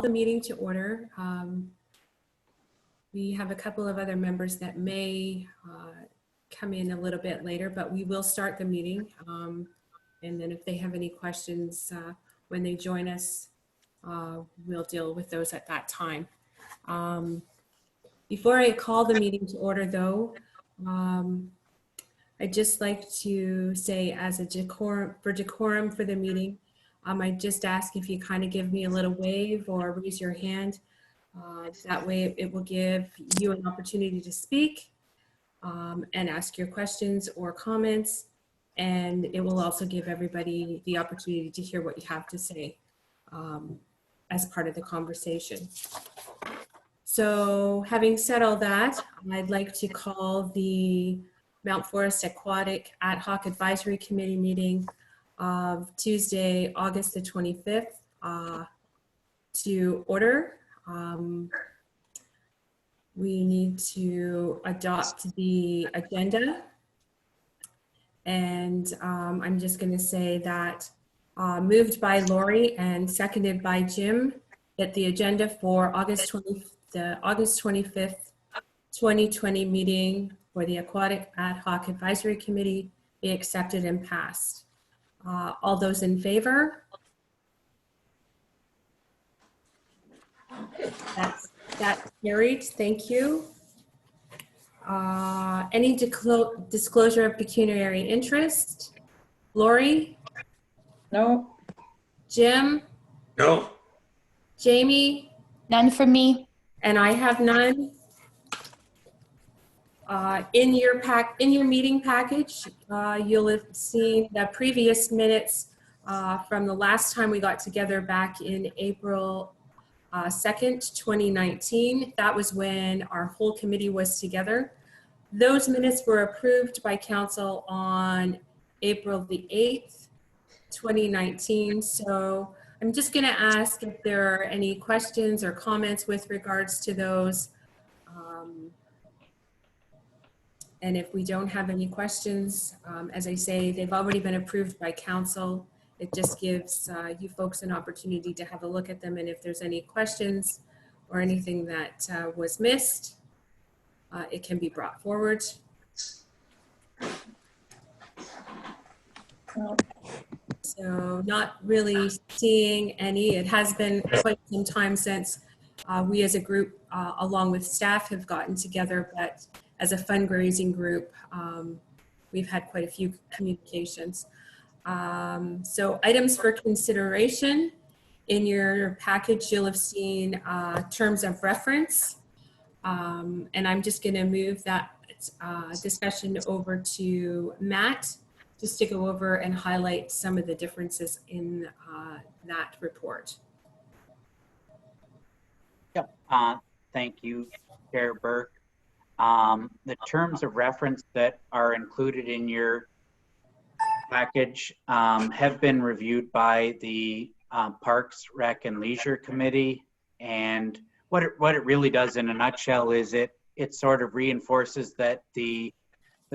the meeting to order. We have a couple of other members that may come in a little bit later, but we will start the meeting. And then if they have any questions when they join us, we'll deal with those at that time. Before I call the meeting to order though, I'd just like to say as a decorum for the meeting, I just ask if you kind of give me a little wave or raise your hand. That way it will give you an opportunity to speak and ask your questions or comments. And it will also give everybody the opportunity to hear what you have to say as part of the conversation. So having said all that, I'd like to call the Mount Forest Aquatic Ad-Hoc Advisory Committee meeting of Tuesday, August the 25th to order. We need to adopt the agenda. And I'm just going to say that moved by Lori and seconded by Jim, that the agenda for the August 25th, 2020 meeting for the Aquatic Ad Hoc Advisory Committee be accepted and passed. All those in favor? That's carried. Thank you. Any disclosure of pecuniary interest? Lori? No. Jim? No. Jamie? None for me. And I have none. In your meeting package, you'll have seen the previous minutes from the last time we got together back in April 2nd, 2019. That was when our whole committee was together. Those minutes were approved by council on April the 8th, 2019. So I'm just going to ask if there are any questions or comments with regards to those. And if we don't have any questions, as I say, they've already been approved by council. It just gives you folks an opportunity to have a look at them. And if there's any questions or anything that was missed, it can be brought forward. So not really seeing any. It has been quite some time since we as a group, along with staff, have gotten together, but as a fundraising group, we've had quite a few communications. So items for consideration. In your package, you'll have seen terms of reference. And I'm just going to move that discussion over to Matt, just to go over and highlight some of the differences in that report. Yep. Thank you, Chair Burke. The terms of reference that are included in your package have been reviewed by the Parks, Rec, and Leisure Committee. And what it really does in a nutshell is it sort of reinforces that the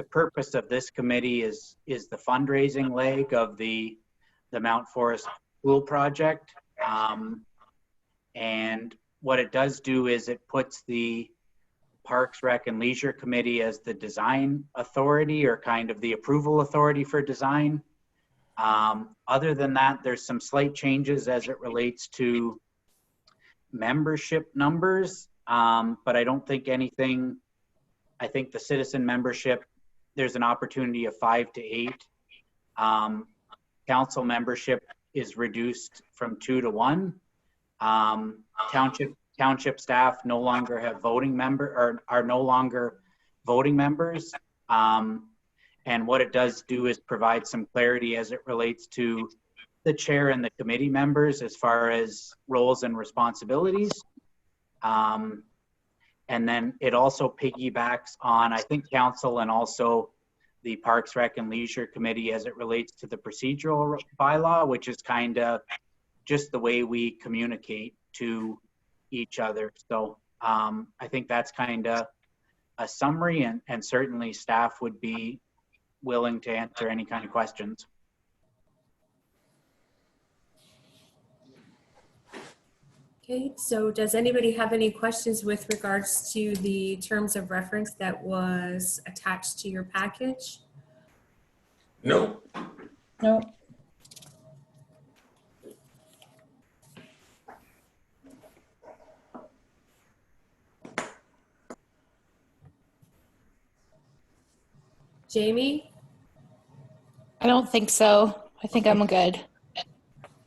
purpose of this committee is the fundraising leg of the Mount Forest Pool project. And what it does do is it puts the Parks, Rec, and Leisure Committee as the design authority, or kind of the approval authority for design. Other than that, there's some slight changes as it relates to membership numbers, but I don't think anything. I think the citizen membership, there's an opportunity of 5 to 8. Council membership is reduced from 2 to 1. Township staff no longer have voting member, or are no longer voting members. And what it does do is provide some clarity as it relates to the chair and the committee members as far as roles and responsibilities. And then it also piggybacks on, I think, council and also the Parks, Rec, and Leisure Committee as it relates to the procedural bylaw, which is kind of just the way we communicate to each other. So I think that's kind of a summary, and certainly staff would be willing to answer any kind of questions. Okay, so does anybody have any questions with regards to the terms of reference that was attached to your package? No. No. Jamie? I don't think so. I think I'm good.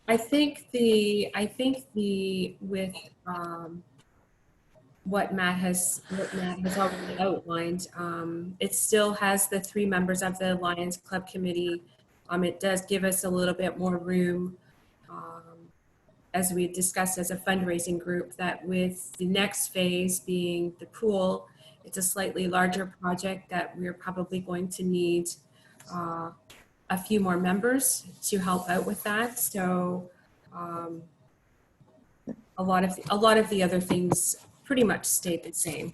I think the with what Matt has already outlined, it still has the 3 members of the Lions Club Committee. It does give us a little bit more room, as we discussed as a fundraising group, that with the next phase being the pool, it's a slightly larger project that we're probably going to need a few more members to help out with that. So a lot of the other things pretty much stayed the same.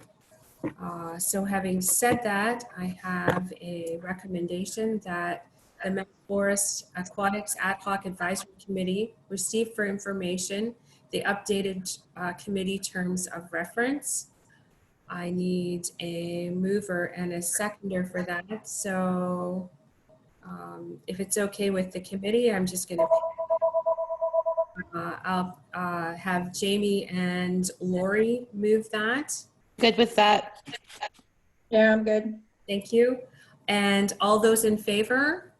So having said that, I have a recommendation that the Mount Forest Aquatics Ad-Hoc Advisory Committee receive for information the updated committee terms of reference. I need a mover and a seconder for that. So if it's okay with the committee, I'm just going to I'll have Jamie and Lori move that. Good with that. Yeah, I'm good. Thank you. And all those in favor?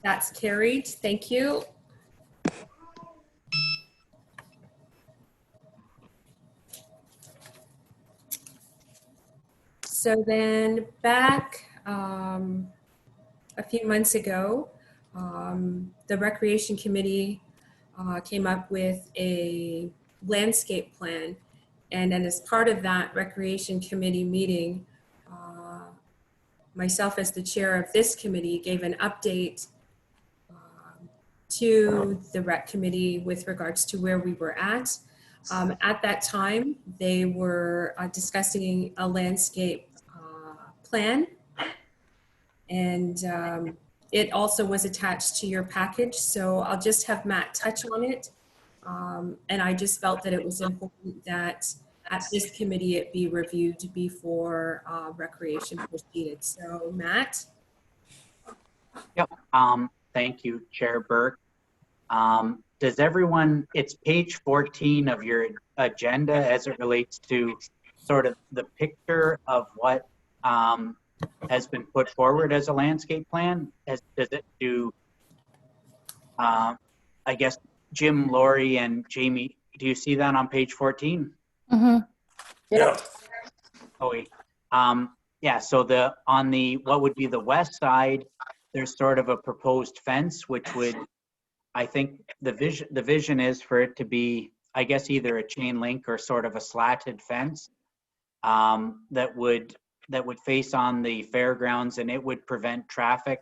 That's carried. Thank you. So then back a few months ago, the Recreation Committee came up with a landscape plan. And then as part of that Recreation Committee meeting, myself as the chair of this committee gave an update to the Rec Committee with regards to where we were at. At that time, they were discussing a landscape plan, and it also was attached to your package. So I'll just have Matt touch on it. And I just felt that it was important that at this committee it be reviewed before recreation proceeded. So Matt? Yep. Thank you, Chair Burke. Does everyone, it's page 14 of your agenda as it relates to sort of the picture of what has been put forward as a landscape plan? Does it do, I guess, Jim, Lori, and Jamie, do you see that on page 14? Mm-hmm. Yeah. Oh, wait. Yeah, so on the, what would be the west side, there's sort of a proposed fence, which would, I think the vision is for it to be, I guess, either a chain link or sort of a slatted fence that would face on the fairgrounds, and it would prevent traffic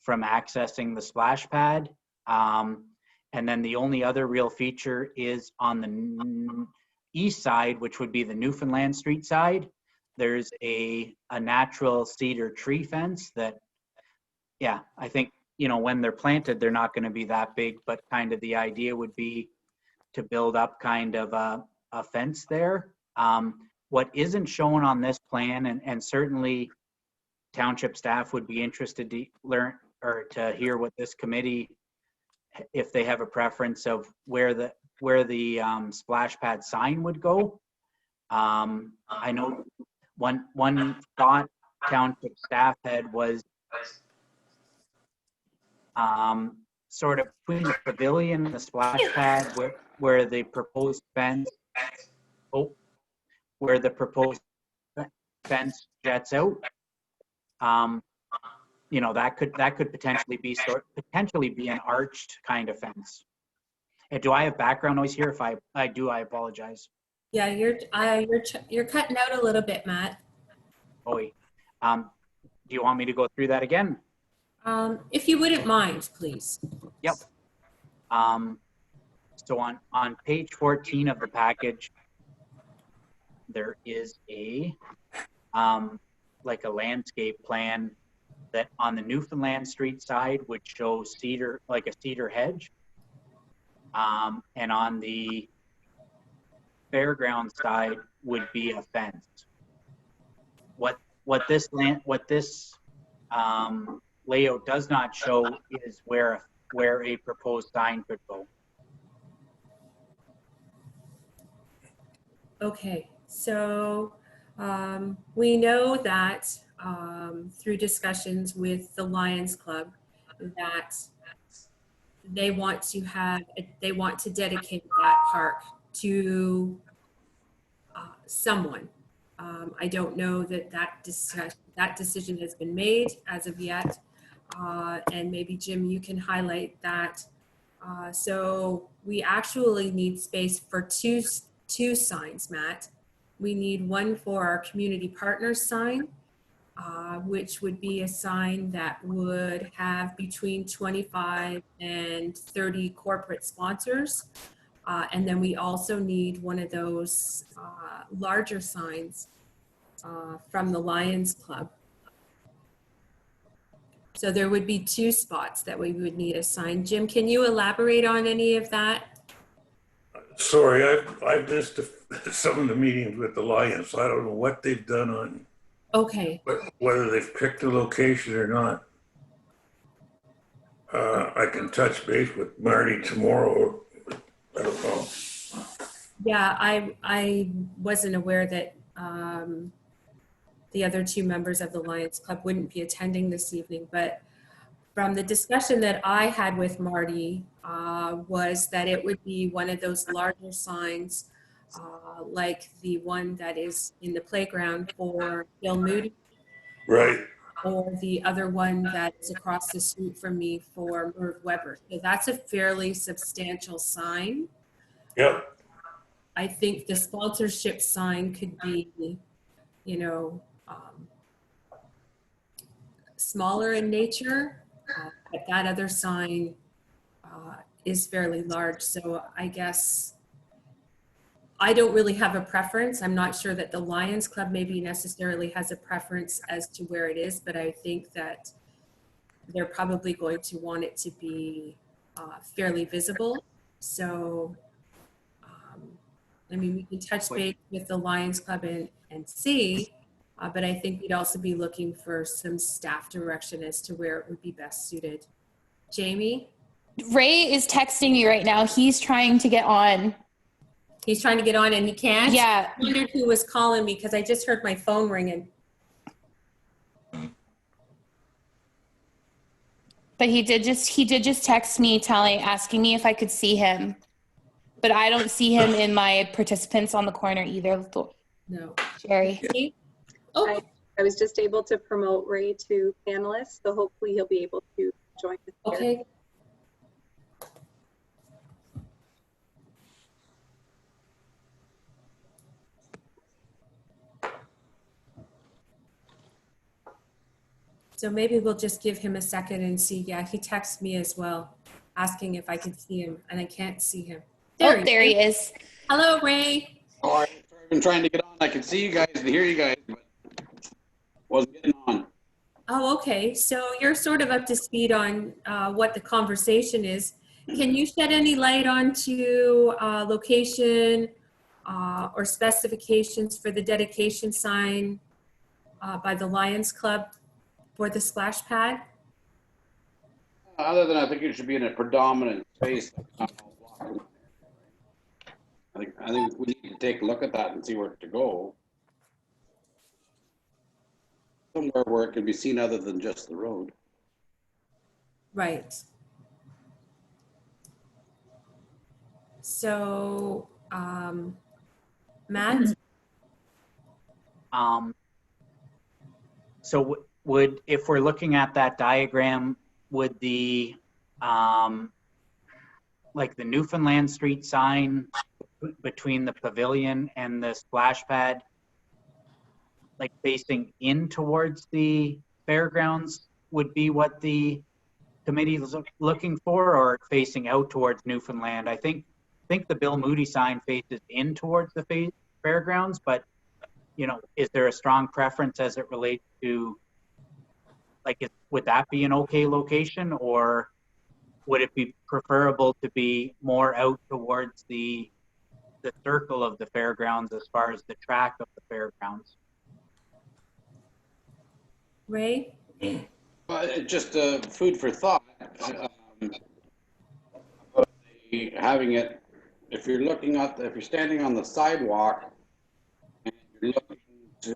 from accessing the splash pad. And then the only other real feature is on the east side, which would be the Newfoundland Street side. There's a natural cedar tree fence that, yeah, I think, you know, when they're planted, they're not going to be that big, but kind of the idea would be to build up kind of a fence there. What isn't shown on this plan, and certainly township staff would be interested to learn or to hear what this committee, if they have a preference of where the splash pad sign would go. I know one thought township staff had was sort of between the pavilion and the splash pad where the proposed fence, where the proposed fence jets out. You know, that could potentially be an arched kind of fence. And do I have background noise here? If I do, I apologize. Yeah, you're cutting out a little bit, Matt. Oh, do you want me to go through that again? If you wouldn't mind, please. Yep. So on page 14 of the package, there is a like a landscape plan that on the Newfoundland Street side would show cedar, like a cedar hedge. and on the fairground side would be a fence. What this layout does not show is where a proposed sign could go. Okay, so we know that through discussions with the Lions Club that they want to dedicate that park to someone. I don't know that that decision has been made as of yet, and maybe Jim, you can highlight that. So we actually need space for two signs, Matt. We need one for our community partners sign, which would be a sign that would have between 25 and 30 corporate sponsors. And then we also need one of those larger signs from the Lions Club. So there would be two spots that we would need a sign. Jim, can you elaborate on any of that? Sorry, I missed some of the meetings with the Lions, so I don't know what they've done on, Okay, whether they've picked a location or not. I can touch base with Marty tomorrow. I don't know. yeah, I wasn't aware that the other two members of the Lions Club wouldn't be attending this evening, but from the discussion that I had with Marty was that it would be one of those larger signs like the one that is in the playground for Bill Moody, Right. or the other one that is across the street from me for Merv Weber. So that's a fairly substantial sign. Yep. I think the sponsorship sign could be, you know, smaller in nature, but that other sign is fairly large. So I guess I don't really have a preference. I'm not sure that the Lions Club maybe necessarily has a preference as to where it is, but I think that they're probably going to want it to be fairly visible. So, I mean, we can touch base with the Lions Club and see, but I think we'd also be looking for some staff direction as to where it would be best suited. Jamie? Ray is texting me right now. He's trying to get on. He's trying to get on and he can't? Yeah. I wondered who was calling me because I just heard my phone ringing. But he did just text me asking me if I could see him. But I don't see him in my participants on the corner either. No. Jerry. Oh, I was just able to promote Ray to panelist, so hopefully he'll be able to join us here. okay. So maybe we'll just give him a second and see. Yeah, he texted me as well, asking if I could see him, and I can't see him. There he is. Hello, Ray. Oh, I've been trying to get on. I can see you guys and hear you guys, but wasn't getting on. Oh, okay. So you're sort of up to speed on what the conversation is. Can you shed any light onto location or specifications for the dedication sign by the Lions Club for the splash pad? Other than I think it should be in a predominant space. I think we need to take a look at that and see where to go. Somewhere where it can be seen other than just the road. Right. So, Matt? So if we're looking at that diagram, would the, like the Newfoundland Street sign between the pavilion and the splash pad, like facing in towards the fairgrounds would be what the committee is looking for, or facing out towards Newfoundland? I think the Bill Moody sign faces in towards the fairgrounds, but you know, is there a strong preference as it relates to, like, would that be an okay location, or would it be preferable to be more out towards the circle of the fairgrounds as far as the track of the fairgrounds? Ray? But it's just food for thought. About having it, if you're standing on the sidewalk and you're looking to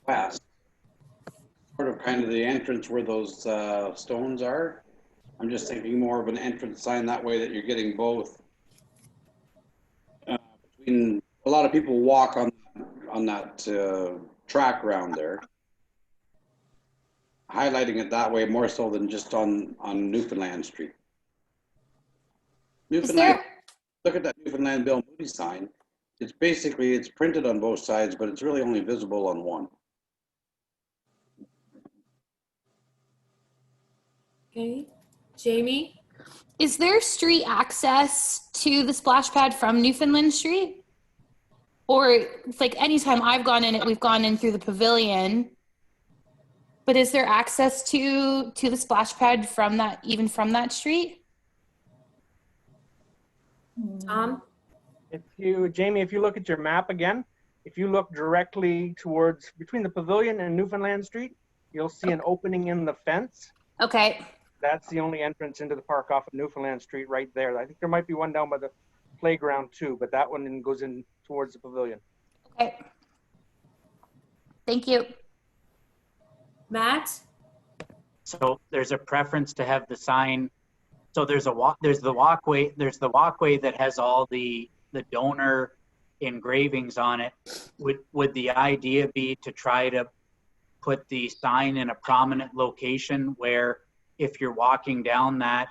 southwest, sort of kind of the entrance where those stones are. I'm just thinking more of an entrance sign that way that you're getting both. Between a lot of people walk on that track around there. Highlighting it that way more so than just on Newfoundland Street. Newfoundland, look at that Newfoundland Bill Moody sign. It's printed on both sides, but it's really only visible on one. Okay. Jamie? Is there street access to the splash pad from Newfoundland Street? Or like anytime I've gone in it, we've gone in through the pavilion. But is there access to the splash pad from that street? Tom? Jamie, if you look at your map again, if you look directly towards between the pavilion and Newfoundland Street, you'll see an opening in the fence. Okay. That's the only entrance into the park off of Newfoundland Street right there. I think there might be one down by the playground too, but that one goes in towards the pavilion. Okay. Thank you. Matt? So there's a preference to have the sign. So there's the walkway that has all the donor engravings on it. Would the idea be to try to put the sign in a prominent location where if you're walking down that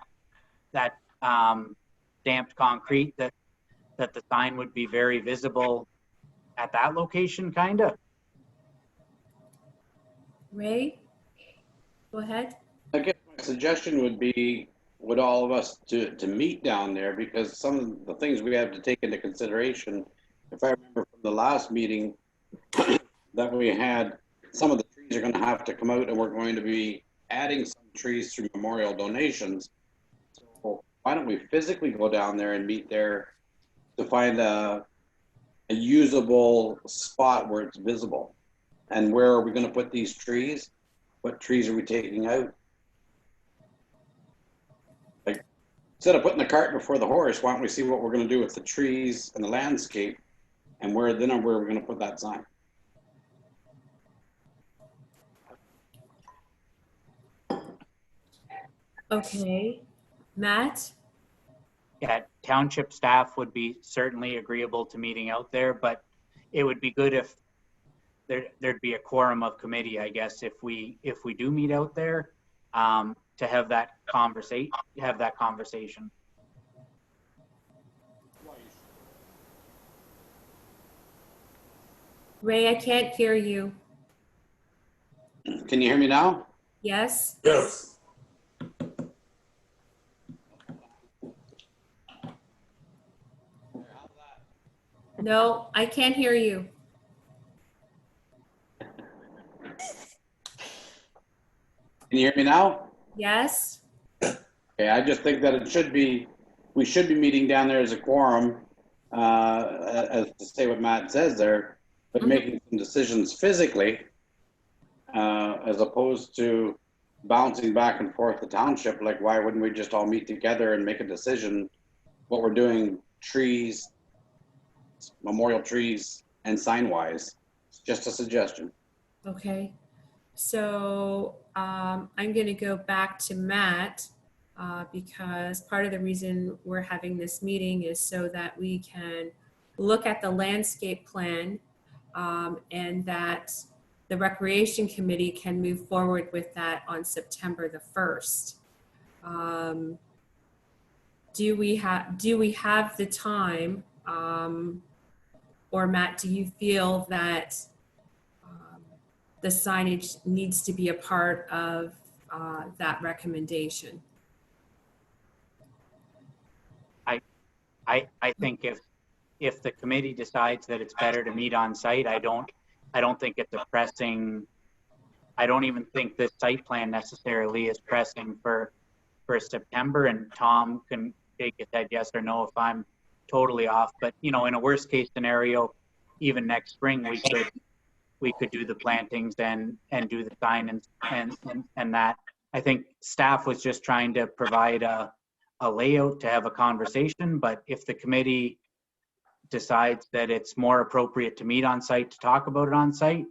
stamped concrete that the sign would be very visible at that location, kind of? Ray? Go ahead. I guess my suggestion would all of us to meet down there, because some of the things we have to take into consideration, if I remember from the last meeting that we had, some of the trees are going to have to come out and we're going to be adding some trees through memorial donations. So why don't we physically go down there and meet there to find a usable spot where it's visible? And where are we going to put these trees? What trees are we taking out? Like, instead of putting the cart before the horse, why don't we see what we're going to do with the trees and the landscape, and where we're going to put that sign? Okay. Matt? Yeah, township staff would be certainly agreeable to meeting out there, but it would be good if there'd be a quorum of committee, I guess, if we do meet out there, to have that conversation. Ray, I can't hear you. Can you hear me now? Yes? Yes. No, I can't hear you. Can you hear me now? Yes? Okay, I just think that we should be meeting down there as a quorum, as to say what Matt says there, but making some decisions physically, as opposed to bouncing back and forth the township. Like, why wouldn't we just all meet together and make a decision what we're doing, trees, memorial trees, and sign wise? It's just a suggestion. Okay. So I'm going to go back to Matt because part of the reason we're having this meeting is so that we can look at the landscape plan and that the Recreation Committee can move forward with that on September the 1st. Do we have the time, or Matt, do you feel that the signage needs to be a part of that recommendation? I think if the committee decides that it's better to meet on site, I don't think it's a pressing. I don't even think this site plan necessarily is pressing for for September, and Tom can take his head yes or no if I'm totally off. But, you know, in a worst case scenario, even next spring, we could do the plantings and do the sign and that. I think staff was just trying to provide a layout to have a conversation, but if the committee decides that it's more appropriate to meet on site to talk about it on site,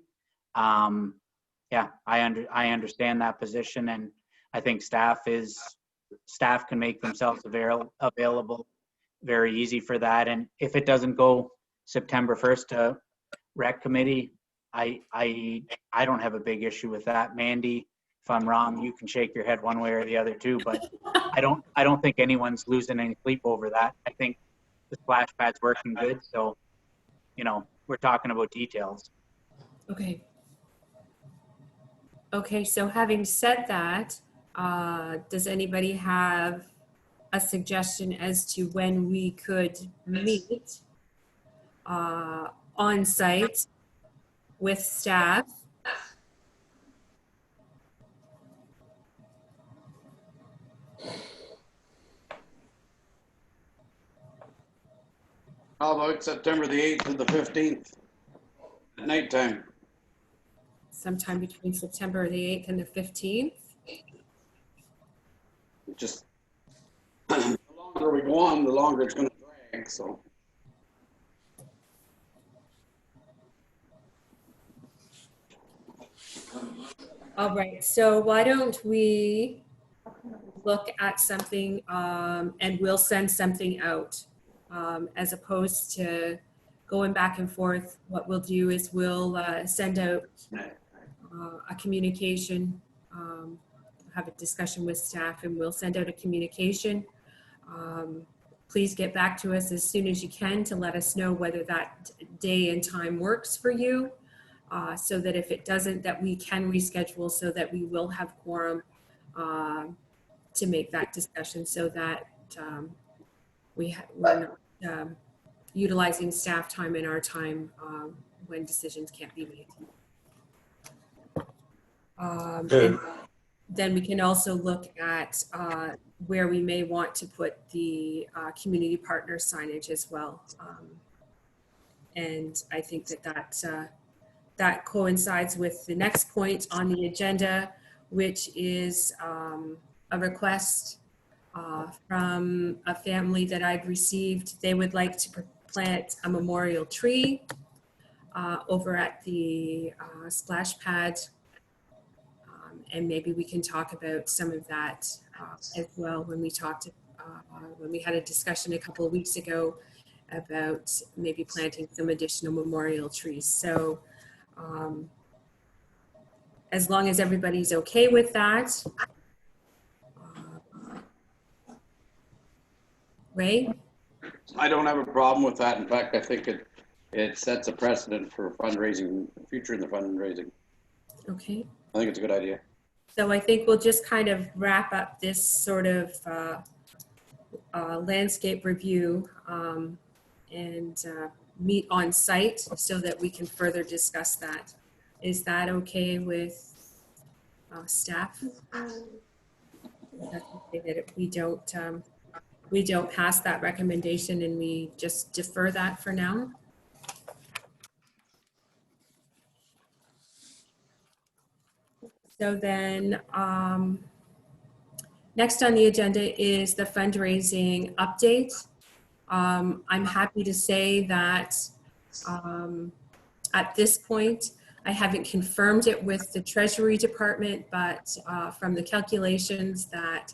yeah, I understand that position, and I think staff can make themselves available very easy for that. And if it doesn't go September 1st to rec committee, I don't have a big issue with that. Mandy, if I'm wrong, you can shake your head one way or the other too, but I don't think anyone's losing any sleep over that. I think the splash pad's working good, so, you know, we're talking about details. Okay. Okay, so having said that, does anybody have a suggestion as to when we could meet on site with staff? How about September the 8th and the 15th at nighttime? Sometime between September the 8th and the 15th? Just the longer we go on, the longer it's going to drag. So All right, so why don't we look at something and we'll send something out as opposed to going back and forth. What we'll do is we'll send out a communication, have a discussion with staff, and we'll send out a communication. Please get back to us as soon as you can to let us know whether that day and time works for you, so that if it doesn't, that we can reschedule so that we will have quorum to make that discussion, so that we're not utilizing staff time and our time when decisions can't be made. And then we can also look at where we may want to put the community partner signage as well. And I think that coincides with the next point on the agenda, which is a request from a family that I've received. They would like to plant a memorial tree over at the splash pad. And maybe we can talk about some of that as well when we talked, when we had a discussion a couple of weeks ago about maybe planting some additional memorial trees. So as long as everybody's okay with that. Ray? I don't have a problem with that. In fact, I think it sets a precedent for fundraising, future in the fundraising. Okay. I think it's a good idea. So I think we'll just kind of wrap up this sort of landscape review and meet on site so that we can further discuss that. Is that okay with staff? That's okay that we don't pass that recommendation and we just defer that for now? So then next on the agenda is the fundraising update. I'm happy to say that at this point, I haven't confirmed it with the Treasury Department, but from the calculations that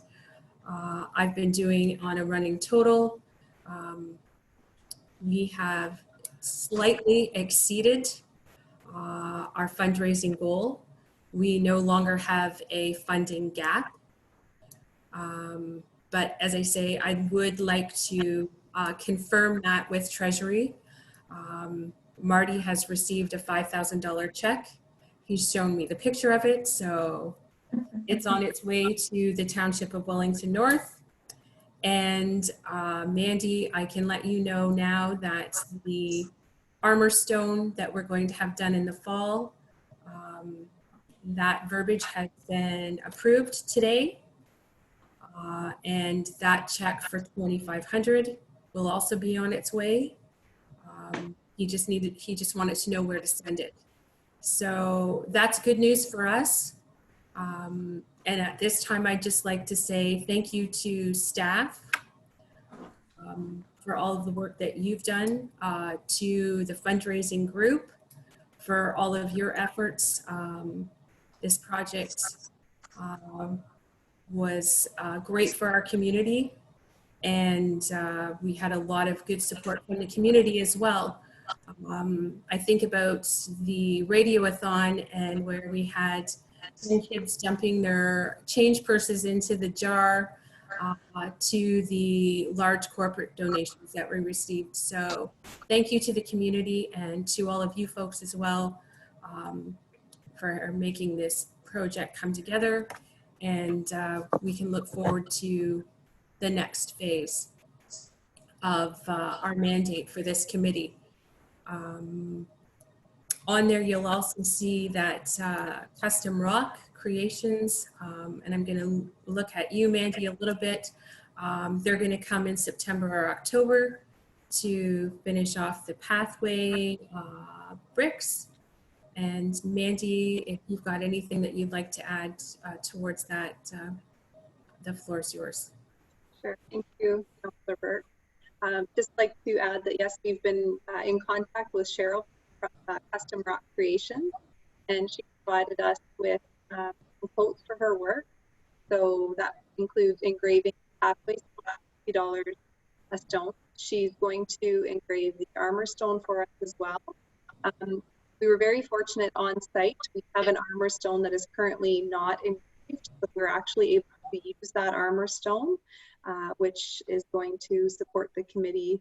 I've been doing on a running total, we have slightly exceeded our fundraising goal. We no longer have a funding gap. But as I say, I would like to confirm that with Treasury. Marty has received a $5,000 check. He's shown me the picture of it, so it's on its way to the Township of Wellington North. And Mandy, I can let you know now that the armor stone that we're going to have done in the fall, that verbiage has been approved today. And that check for $2,500 will also be on its way. He just wanted to know where to send it. So that's good news for us. And at this time, I'd just like to say thank you to staff for all of the work that you've done, to the fundraising group for all of your efforts. This project was great for our community, and we had a lot of good support from the community as well. I think about the radioathon and where we had 10 kids dumping their change purses into the jar, to the large corporate donations that we received. So thank you to the community and to all of you folks as well, for making this project come together. And we can look forward to the next phase of our mandate for this committee. On there, you'll also see that Custom Rock Creations, and I'm going to look at you, Mandy, a little bit. They're going to come in September or October to finish off the pathway bricks. And Mandy, if you've got anything that you'd like to add towards that, the floor is yours. Sure, thank you, Councillor Burke. Just like to add that yes, we've been in contact with Cheryl from Custom Rock Creation, and she provided us with some quotes for her work. So that includes engraving pathways, $50 a stone. She's going to engrave the armor stone for us as well. We were very fortunate on site. We have an armor stone that is currently not engraved, but we're actually able to use that armor stone, which is going to support the committee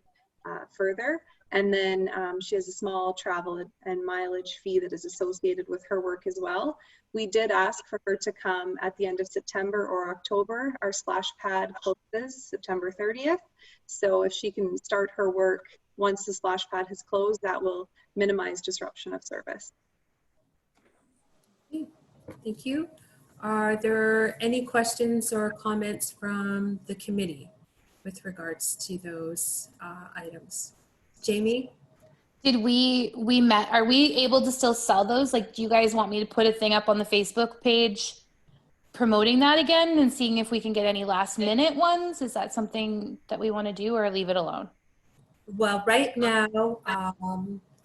further. And then she has a small travel and mileage fee that is associated with her work as well. We did ask for her to come at the end of September or October. Our splash pad closes September 30th. So if she can start her work once the splash pad has closed, that will minimize disruption of service. Okay, thank you. Are there any questions or comments from the committee with regards to those items? Jamie? Did we met, are we able to still sell those? Like, do you guys want me to put a thing up on the Facebook page promoting that again and seeing if we can get any last minute ones? Is that something that we want to do, or leave it alone? Well, right now,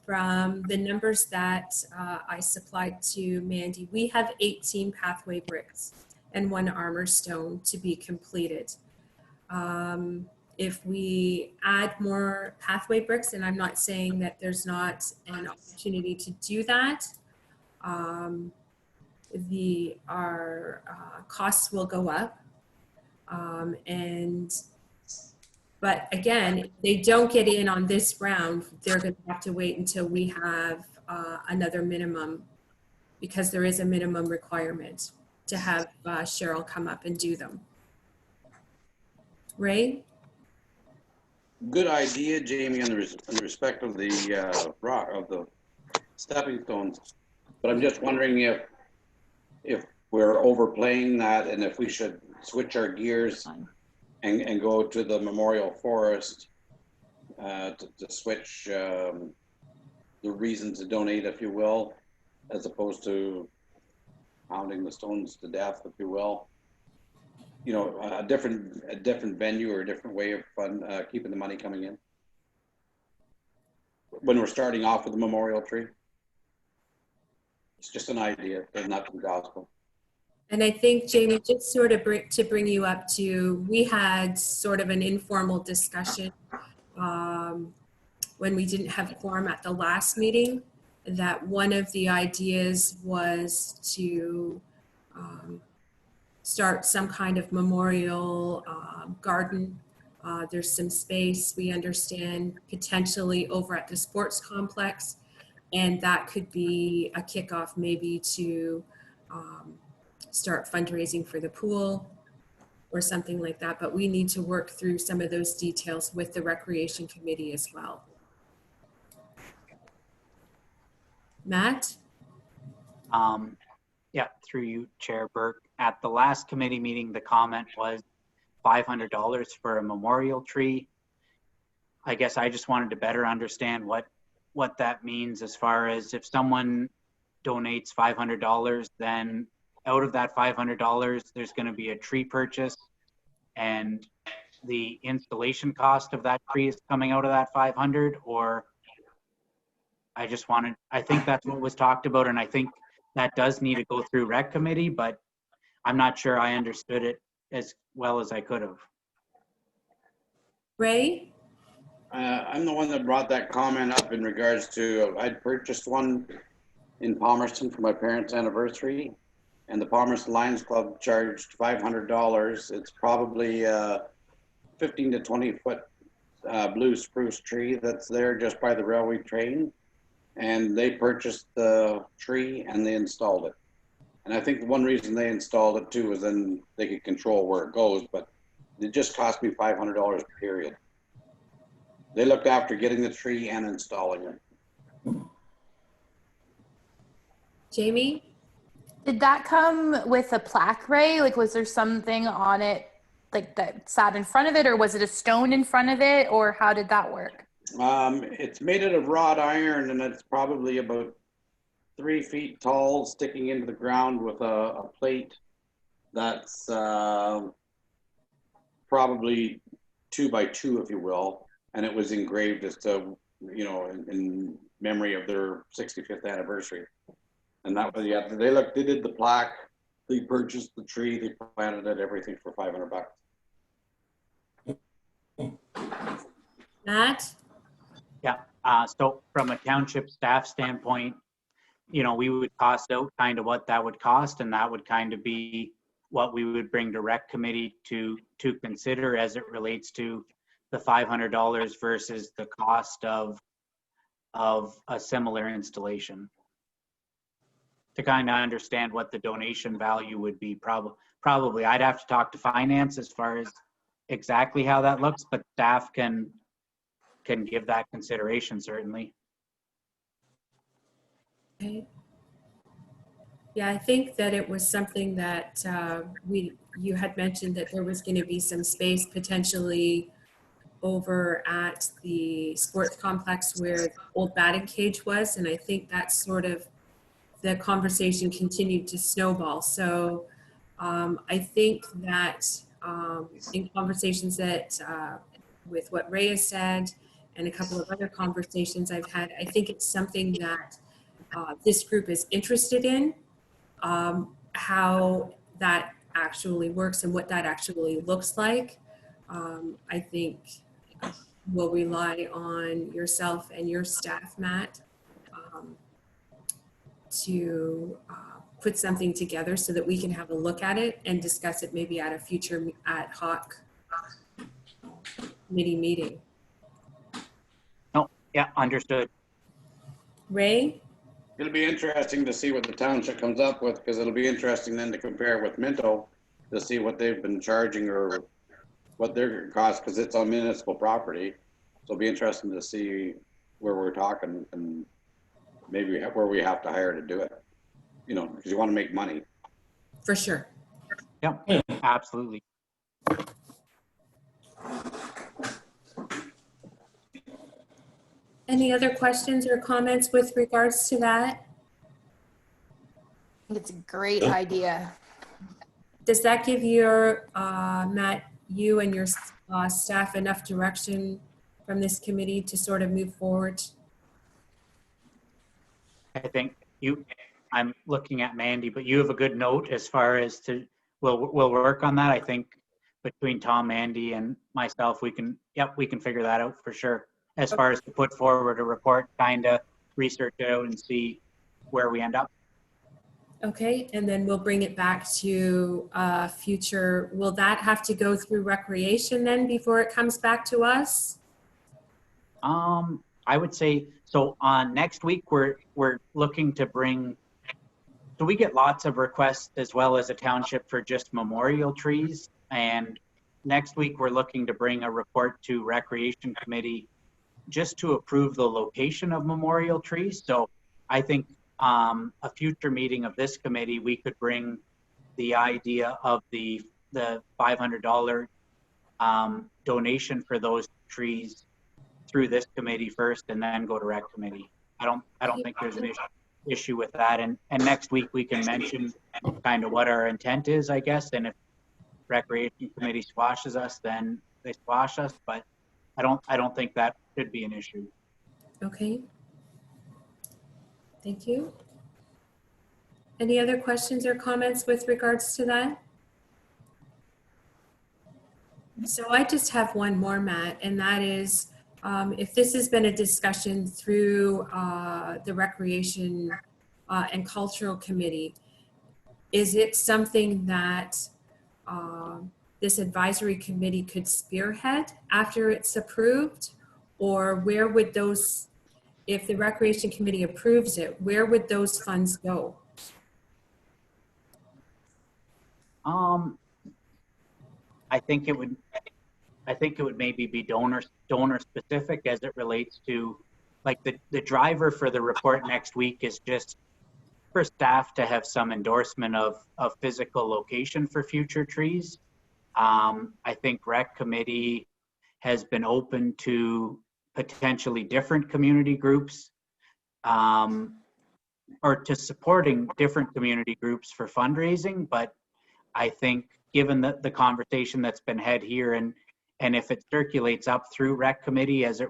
from the numbers that I supplied to Mandy, we have 18 pathway bricks and 1 armor stone to be completed. If we add more pathway bricks, and I'm not saying that there's not an opportunity to do that, our costs will go up. But again, if they don't get in on this round, they're going to have to wait until we have another minimum, because there is a minimum requirement to have Cheryl come up and do them. Ray? Good idea, Jamie, in respect of the rock, of the stepping stones. But I'm just wondering if we're overplaying that, and if we should switch our gears and go to the memorial forest to switch the reason to donate, if you will, as opposed to pounding the stones to death, if you will. You know, a different venue or a different way of keeping the money coming in when we're starting off with the memorial tree. It's just an idea, there's nothing gospel. And I think, Jamie, just sort of to bring you up to, we had sort of an informal discussion when we didn't have quorum at the last meeting, that one of the ideas was to start some kind of memorial garden. There's some space, we understand, potentially over at the sports complex, and that could be a kickoff maybe to start fundraising for the pool or something like that. But we need to work through some of those details with the Recreation Committee as well. Matt? Yeah, through you, Chair Burke. At the last committee meeting, the comment was $500 for a memorial tree. I guess I just wanted to better understand what that means as far as if someone donates $500, then out of that $500, there's going to be a tree purchase, and the installation cost of that tree is coming out of that 500, or I think that's what was talked about, and I think that does need to go through rec committee, but I'm not sure I understood it as well as I could have. Ray? I'm the one that brought that comment up in regards to, I'd purchased one in Palmerston for my parents' anniversary, and the Palmerston Lions Club charged $500. It's probably 15 to 20 foot blue spruce tree that's there just by the railway train. And they purchased the tree and they installed it. And I think one reason they installed it too is then they could control where it goes, but it just cost me $500 period. They looked after getting the tree and installing it. Jamie? Did that come with a plaque, Ray? Like, was there something on it, like that sat in front of it, or was it a stone in front of it, or how did that work? It's made out of wrought iron, and it's probably about 3 feet tall, sticking into the ground with a plate that's probably 2 by 2, if you will. And it was engraved as to, you know, in memory of their 65th anniversary. And that was, yeah, they did the plaque, they purchased the tree, they planted it, everything for $500. Matt? Yeah, so from a township staff standpoint, you know, we would cost out kind of what that would cost, and that would kind of be what we would bring to rec committee to consider as it relates to the $500 versus the cost of a similar installation. To kind of understand what the donation value would be, probably I'd have to talk to finance as far as exactly how that looks, but staff can give that consideration, certainly. Okay. Yeah, I think that it was something that you had mentioned that there was going to be some space potentially over at the sports complex where the old batting cage was, and I think that's sort of the conversation continued to snowball. So I think that in conversations that with what Ray has said and a couple of other conversations I've had, I think it's something that this group is interested in, how that actually works and what that actually looks like. I think we'll rely on yourself and your staff, Matt, to put something together so that we can have a look at it and discuss it maybe at a future Ad-Hoc committee meeting. Oh, yeah, understood. Ray? It'll be interesting to see what the township comes up with, because it'll be interesting then to compare with Minto to see what they've been charging or what their cost, because it's on municipal property. So it'll be interesting to see where we're talking and maybe where we have to hire to do it, you know, because you want to make money. For sure. Yep, absolutely. Any other questions or comments with regards to that? I think it's a great idea. Does that give your, Matt, you and your staff enough direction from this committee to sort of move forward? I think I'm looking at Mandy, but you have a good note as far as we'll work on that. I think between Tom, Mandy, and myself, we can figure that out for sure. As far as to put forward a report, kind of research it out and see where we end up. Okay, and then we'll bring it back to future. Will that have to go through recreation then before it comes back to us? I would say, so on next week, we're looking to bring, so we get lots of requests as well as a township for just memorial trees. And next week, we're looking to bring a report to Recreation Committee just to approve the location of memorial trees. So I think a future meeting of this committee, we could bring the idea of the $500 donation for those trees through this committee first and then go to rec committee. I don't think there's an issue with that. And next week we can mention kind of what our intent is, I guess. And if recreation committee squashes us, then they squash us. But I don't think that should be an issue. Okay. Thank you. Any other questions or comments with regards to that? So I just have one more, Matt, and that is, if this has been a discussion through the Recreation and Cultural Committee, is it something that this advisory committee could spearhead after it's approved? Or where would those, if the Recreation Committee approves it, where would those funds go? I think it would maybe be donor specific as it relates to, like, the driver for the report next week is just for staff to have some endorsement of physical location for future trees. I think rec committee has been open to potentially different community groups, or to supporting different community groups for fundraising. But I think given the conversation that's been had here, and if it circulates up through rec committee if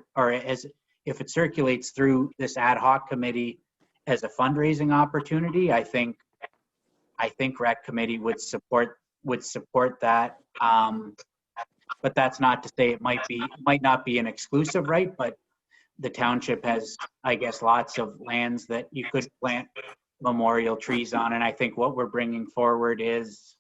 it circulates through this ad hoc committee as a fundraising opportunity, I think rec committee would support that. But that's not to say it might not be an exclusive right, but the township has, I guess, lots of lands that you could plant memorial trees on. And I think what we're bringing forward is,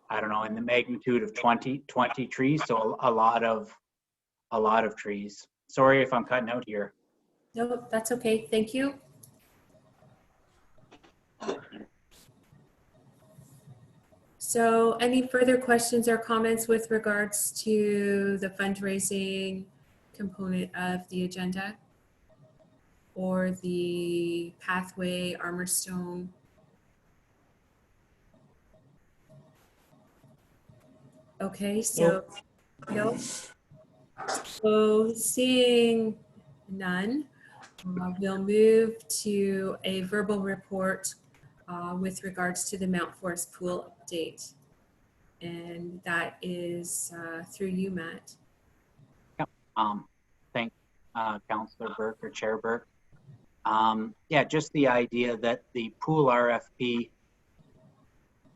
I don't know, in the magnitude of 20 trees. So a lot of trees. Sorry if I'm cutting out here. No, that's okay. Thank you. So any further questions or comments with regards to the fundraising component of the agenda or the pathway, Armorstone? Okay, so no. So seeing none, we'll move to a verbal report with regards to the Mount Forest Pool update. And that is through you, Matt. Yep. Thank Councillor Burke or Chair Burke. Yeah, just the idea that the pool RFP,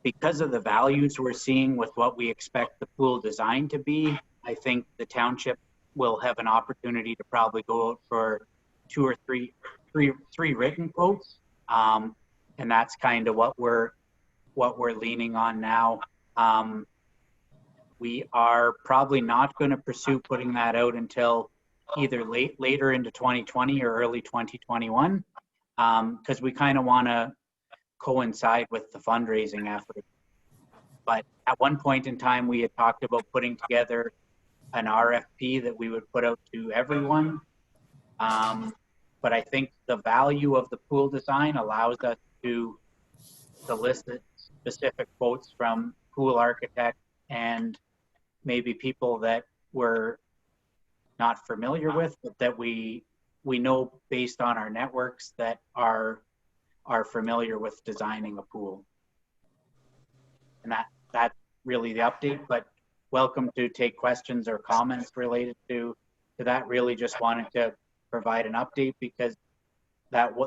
because of the values we're seeing with what we expect the pool design to be, I think the township will have an opportunity to probably go out for two or three written quotes. And that's kind of what we're leaning on now. We are probably not going to pursue putting that out until either later into 2020 or early 2021, because we kind of want to coincide with the fundraising effort. But at one point in time, we had talked about putting together an RFP that we would put out to everyone. But I think the value of the pool design allows us to solicit specific quotes from pool architects and maybe people that we're not familiar with, but that we know based on our networks that are familiar with designing a pool. And that's really the update, but welcome to take questions or comments related to that. Really just wanted to provide an update because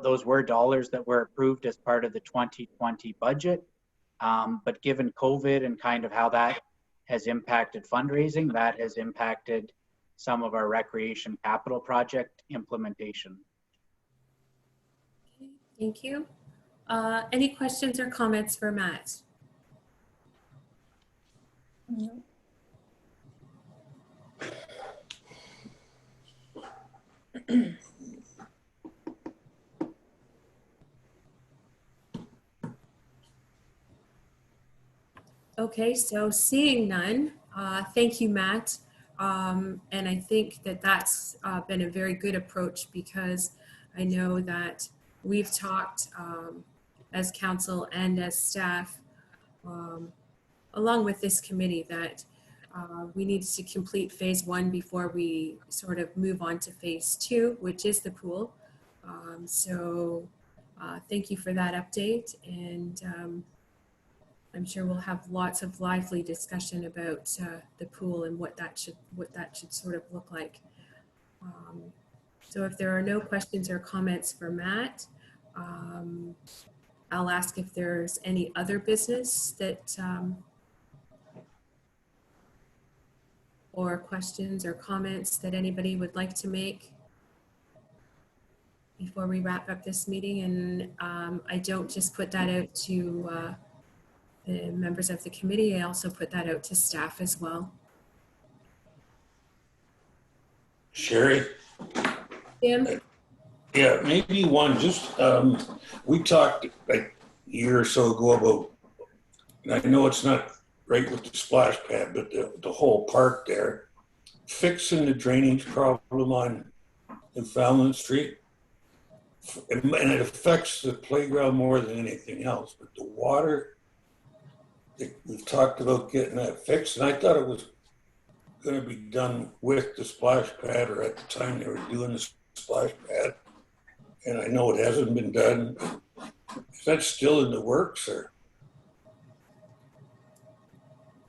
those were dollars that were approved as part of the 2020 budget. But given COVID and kind of how that has impacted fundraising, that has impacted some of our recreation capital project implementation. Okay, thank you. Any questions or comments for Matt? No. Okay, so seeing none, thank you, Matt. And I think that that's been a very good approach because I know that we've talked as council and as staff, along with this committee, that We need to complete phase 1 before we sort of move on to phase 2, which is the pool. So thank you for that update, and I'm sure we'll have lots of lively discussion about the pool and what that should sort of look like. So if there are no questions or comments for Matt, I'll ask if there's any other business that or questions or comments that anybody would like to make before we wrap up this meeting. And I don't just put that out to the members of the committee, I also put that out to staff as well. Sherry? Tim? Yeah, maybe one, just, we talked like a year or so ago about, and I know it's not right with the splash pad, but the whole park there, fixing the drainage problem on Newfoundland Street. And it affects the playground more than anything else, but the water, we've talked about getting that fixed, and I thought it was going to be done with the splash pad, or at the time they were doing the splash pad. And I know it hasn't been done. Is that still in the works, or?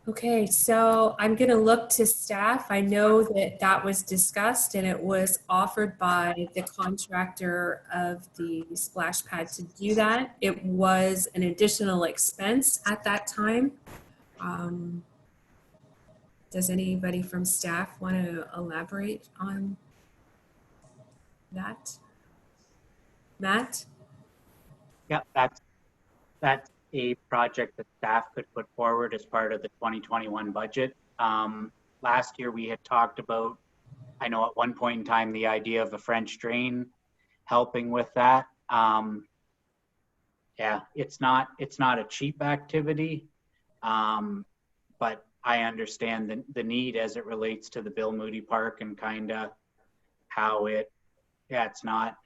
Okay, so I'm going to look to staff. I know that that was discussed and it was offered by the contractor of the splash pad to do that. It was an additional expense at that time. Does anybody from staff want to elaborate on that? Matt? Yeah, that's a project that staff could put forward as part of the 2021 budget. Last year we had talked about, I know at one point in time, the idea of a French drain helping with that. Yeah, it's not a cheap activity, but I understand the need as it relates to the Bill Moody Park and kind of how it's not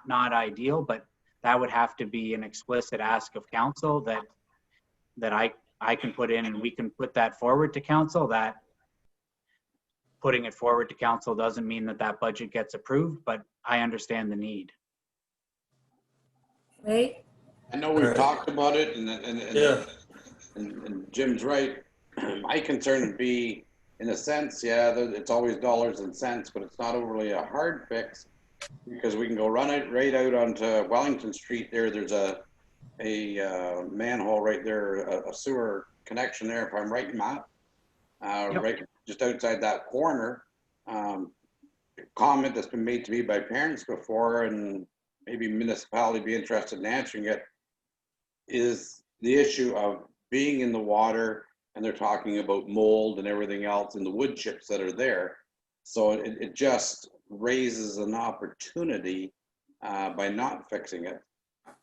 ideal, but that would have to be an explicit ask of council that I can put in, and we can put that forward to council. That putting it forward to council doesn't mean that budget gets approved, but I understand the need. Right? I know we've talked about it, Yeah. and Jim's right. My concern would be, in a sense, yeah, it's always dollars and cents, but it's not overly a hard fix, because we can go run it right out onto Wellington Street there. There's a manhole right there, a sewer connection there, if I'm right, Matt. Yep. Right just outside that corner. Comment that's been made to me by parents before, and maybe municipality be interested in answering it, is the issue of being in the water, and they're talking about mold and everything else and the wood chips that are there. So it just raises an opportunity by not fixing it.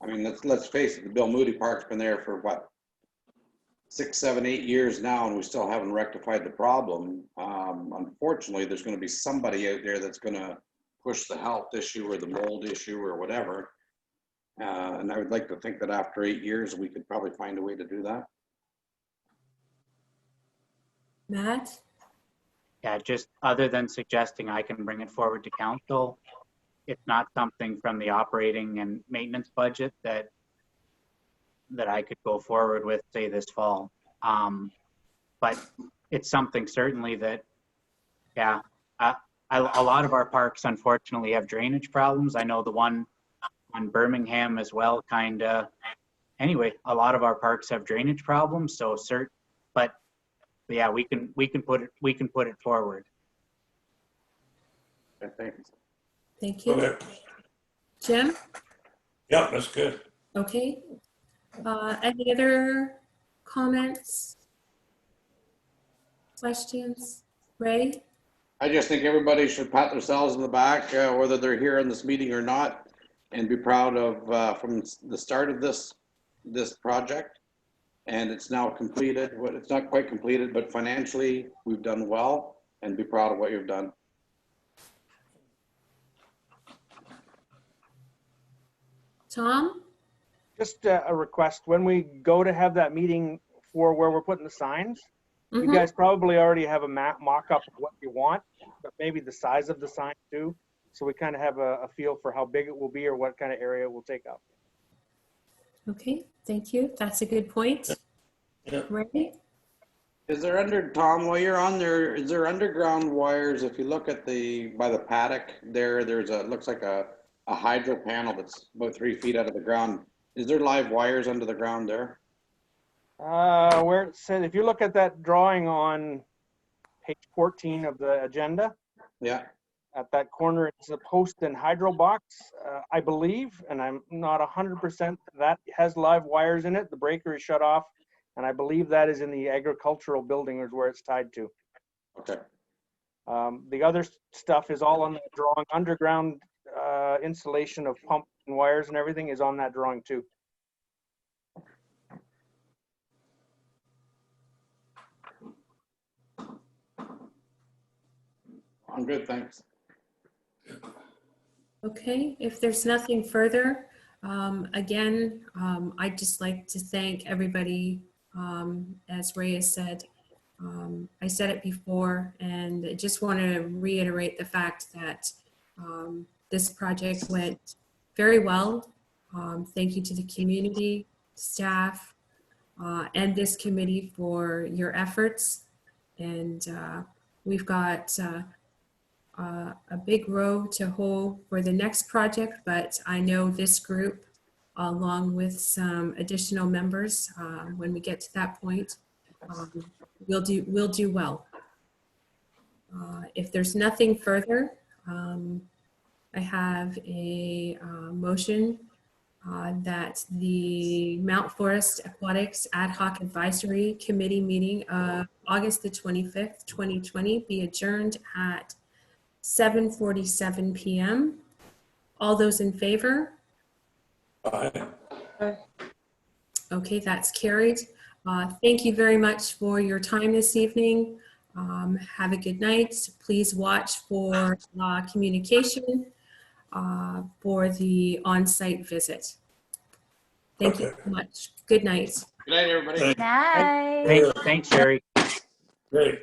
I mean, let's face it, the Bill Moody Park's been there for what, 6, 7, 8 years now, and we still haven't rectified the problem. Unfortunately, there's going to be somebody out there that's going to push the health issue or the mold issue or whatever. And I would like to think that after 8 years, we could probably find a way to do that. Matt? Yeah, just other than suggesting I can bring it forward to council, it's not something from the operating and maintenance budget that I could go forward with, say, this fall. But it's something certainly that, yeah, a lot of our parks unfortunately have drainage problems. I know the one on Birmingham as well, kind of. Anyway, a lot of our parks have drainage problems, so but yeah, we can put it forward. Thanks. Thank you. Okay. Jim? Yeah, that's good. Okay. Any other comments? Questions? Ray? I just think everybody should pat themselves on the back, whether they're here in this meeting or not, and be proud of from the start of this project. And it's now completed. Well, it's not quite completed, but financially we've done well, and be proud of what you've done. Tom? Just a request, when we go to have that meeting for where we're putting the signs, You Mhm. guys probably already have a mock-up of what you want, but maybe the size of the sign too. So we kind of have a feel for how big it will be or what kind of area it will take up. Okay, thank you. That's a good point. Yeah. Ray? Is there Tom, while you're on there, is there underground wires? If you look at by the paddock there, looks like a hydro panel that's about 3 feet out of the ground. Is there live wires under the ground there? Where it said, if you look at that drawing on page 14 of the agenda, Yeah. at that corner, it's a post and hydro box, I believe, and I'm not 100%, that has live wires in it. The breaker is shut off, and I believe that is in the agricultural building is where it's tied to. Okay. The other stuff is all on the drawing. Underground installation of pump and wires and everything is on that drawing too. I'm good, thanks. Okay, if there's nothing further, again, I'd just like to thank everybody. As Ray has said, I said it before, and I just want to reiterate the fact that this project went very well. Thank you to the community, staff, and this committee for your efforts. And we've got a big row to hoe for the next project, but I know this group, along with some additional members, when we get to that point, we'll do well. If there's nothing further, I have a motion that the Mount Forest Aquatics Ad-Hoc Advisory Committee meeting of August the 25th, 2020 be adjourned at 7:47 p.m. All those in favor? Aye. Okay, that's carried. Thank you very much for your time this evening. Have a good night. Please watch for communication for the on-site visit. Thank you so much. Good night. Good night, everybody. Thank- Nice. Thanks, Sherry. Great.